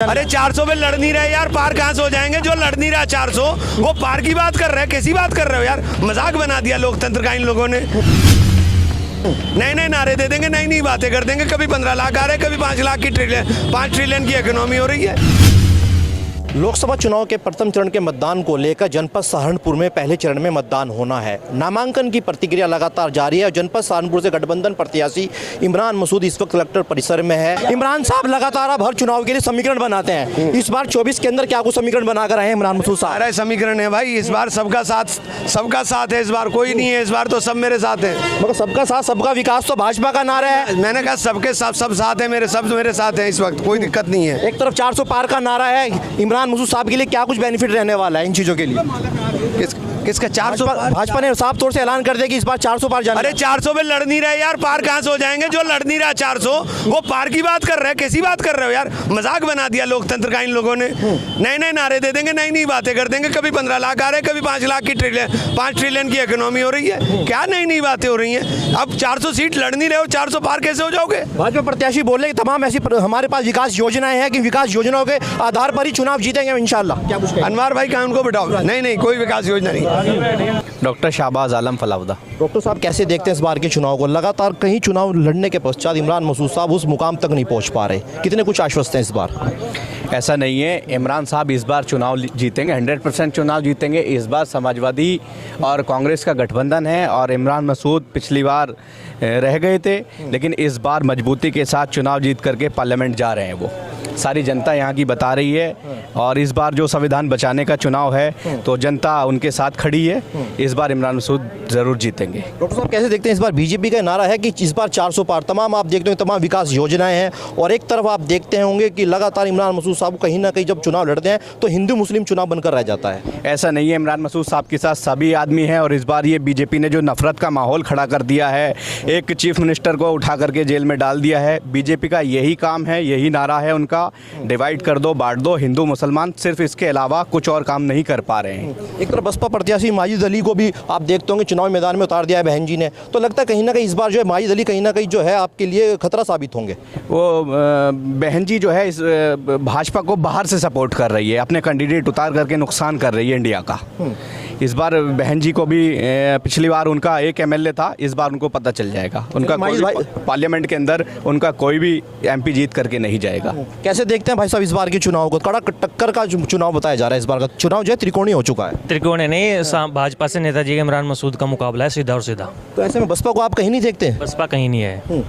अरे 400 पे लड़ नहीं रहे यार, पार कहाँ से हो जाएंगे? जो लड़ नहीं रहा 400 वो पार की बात कर रहे हैं। कैसी बात कर रहे हो यार? मजाक बना दिया लोकतंत्र का इन लोगों ने। नए नए नारे दे देंगे, नई नई बातें कर देंगे। कभी 15 लाख आ रहे हैं, कभी 5 लाख की 5 ट्रिलियन की इकोनॉमी हो रही है। लोकसभा चुनाव के प्रथम चरण के मतदान को लेकर जनपद सहारनपुर में पहले चरण में मतदान होना है। नामांकन की प्रतिक्रिया लगातार जारी है। जनपद सहारनपुर से गठबंधन प्रत्याशी इमरान मसूद इस वक्त कलेक्टर परिसर में है। इमरान साहब लगातार अब हर चुनाव के लिए समीकरण बनाते हैं। इस बार 24 के अंदर क्या कुछ समीकरण बनाकर आए हैं इमरान मसूद साहब? सारा समीकरण है भाई, इस बार सबका साथ है। इस बार कोई नहीं है, इस बार तो सब मेरे साथ है। मगर सबका साथ सबका विकास तो भाजपा का नारा है। मैंने कहा सबके सब साथ है, मेरे साथ है। इस वक्त कोई दिक्कत नहीं है। एक तरफ 400 पार का नारा है। इमरान मसूद साहब के लिए क्या कुछ बेनिफिट रहने वाला है इन चीजों के लिए? किसका 400? भाजपा ने साफ तौर से ऐलान कर दिया कि इस बार 400 पार जाना। अरे 400 पे लड़ नहीं रहे यार, पार कहाँ से हो जाएंगे? जो लड़ नहीं रहा 400 वो पार की बात कर रहे हैं। कैसी बात कर रहे हो यार? मजाक बना दिया लोकतंत्र का इन लोगों ने। नए नए नारे दे देंगे, नई नई बातें कर देंगे। कभी 15 लाख आ रहे हैं, कभी 5 लाख की 5 ट्रिलियन की इकोनॉमी हो रही है। क्या नई नई बातें हो रही हैं? अब 400 सीट लड़ नहीं रहे हो, 400 पार कैसे हो जाओगे? भाजपा प्रत्याशी बोले कि तमाम ऐसी हमारे पास विकास योजनाएं हैं कि विकास योजनाओं के आधार पर ही चुनाव जीतेंगे इंशाल्लाह। क्या कुछ अनवर भाई का उनको बिठाओ। नहीं, कोई विकास योजना नहीं। डॉक्टर शाहबाज आलम फलाउदा। डॉक्टर साहब कैसे देखते हैं इस बार के चुनाव को? लगातार कई चुनाव लड़ने के पश्चात इमरान मसूद साहब उस मुकाम तक नहीं पहुंच पा रहे। कितने कुछ आश्वस्त हैं इस बार? ऐसा नहीं है, इमरान साहब इस बार चुनाव जीतेंगे, 100% चुनाव जीतेंगे। इस बार समाजवादी और कांग्रेस का गठबंधन है और इमरान मसूद पिछली बार रह गए थे, लेकिन इस बार मजबूती के साथ चुनाव जीत करके पार्लियामेंट जा रहे हैं। वो सारी जनता यहाँ की बता रही है और इस बार जो संविधान बचाने का चुनाव है तो जनता उनके साथ खड़ी है। इस बार इमरान मसूद ज़रूर जीतेंगे। डॉक्टर साहब कैसे देखते हैं इस बार बीजेपी का नारा है कि इस बार 400 पार, तमाम आप देखते हैं तमाम विकास योजनाएं हैं और एक तरफ आप देखते होंगे कि लगातार इमरान मसूद साहब कहीं ना कहीं जब चुनाव लड़ते हैं तो हिंदू मुस्लिम चुनाव बनकर रह जाता है। ऐसा नहीं है, इमरान मसूद साहब के साथ सभी आदमी हैं और इस बार ये बीजेपी ने जो नफरत का माहौल खड़ा कर दिया है, एक चीफ मिनिस्टर को उठा करके जेल में डाल दिया है। बीजेपी का यही काम है, यही नारा है उनका, डिवाइड कर दो, बांट दो हिंदू मुसलमान। सिर्फ इसके अलावा कुछ और काम नहीं कर पा रहे हैं। एक तरफ बसपा प्रत्याशी माजिद अली को भी आप देखते होंगे चुनाव मैदान में उतार दिया है बहन जी ने, तो लगता है कहीं ना कहीं इस बार जो है माजिद अली कहीं ना कहीं जो है आपके लिए खतरा साबित होंगे। वो बहन जी जो है इस भाजपा को बाहर से सपोर्ट कर रही है, अपने कैंडिडेट उतार करके नुकसान कर रही है इंडिया का। इस बार बहन जी को भी पिछली बार उनका एक एमएलए था, इस बार उनको पता चल जाएगा। उनका पार्लियामेंट के अंदर उनका कोई भी एमपी जीत करके नहीं जाएगा। कैसे देखते हैं भाई साहब इस बार के चुनाव को? कड़ा टक्कर का चुनाव बताया जा रहा है। इस बार का चुनाव जो है त्रिकोणीय हो चुका है। त्रिकोणीय नहीं, भाजपा से नेताजी के इमरान मसूद का मुकाबला है, सीधा और सीधा। तो ऐसे में बसपा को आप कहीं नहीं देखते? बसपा कहीं नहीं है।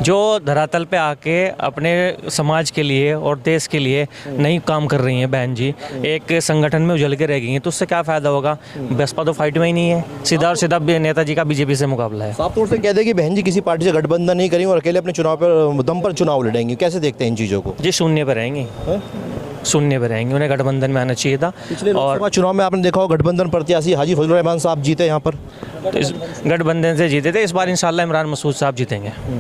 जो धरातल पे आके अपने समाज के लिए और देश के लिए नहीं काम कर रही हैं बहन जी, एक संगठन में उजल के रह गई हैं, तो उससे क्या फायदा होगा? बसपा तो फाइट में ही नहीं है, सीधा और सीधा नेताजी का बीजेपी से मुकाबला है। साफ तौर से कह दे कि बहन जी किसी पार्टी से गठबंधन नहीं करेंगे और अकेले अपने चुनाव पर दम पर चुनाव लड़ेंगे। कैसे देखते हैं इन चीज़ों को? जी शून्य पर रहेंगे, शून्य पर रहेंगे। उन्हें गठबंधन में आना चाहिए था। पिछले लोकसभा चुनाव में आपने देखा हो गठबंधन प्रत्याशी हाजी फजलुर रहमान साहब जीते यहाँ पर, तो इस गठबंधन से जीते थे। इस बार इंशाल्लाह इमरान मसूद साहब जीतेंगे।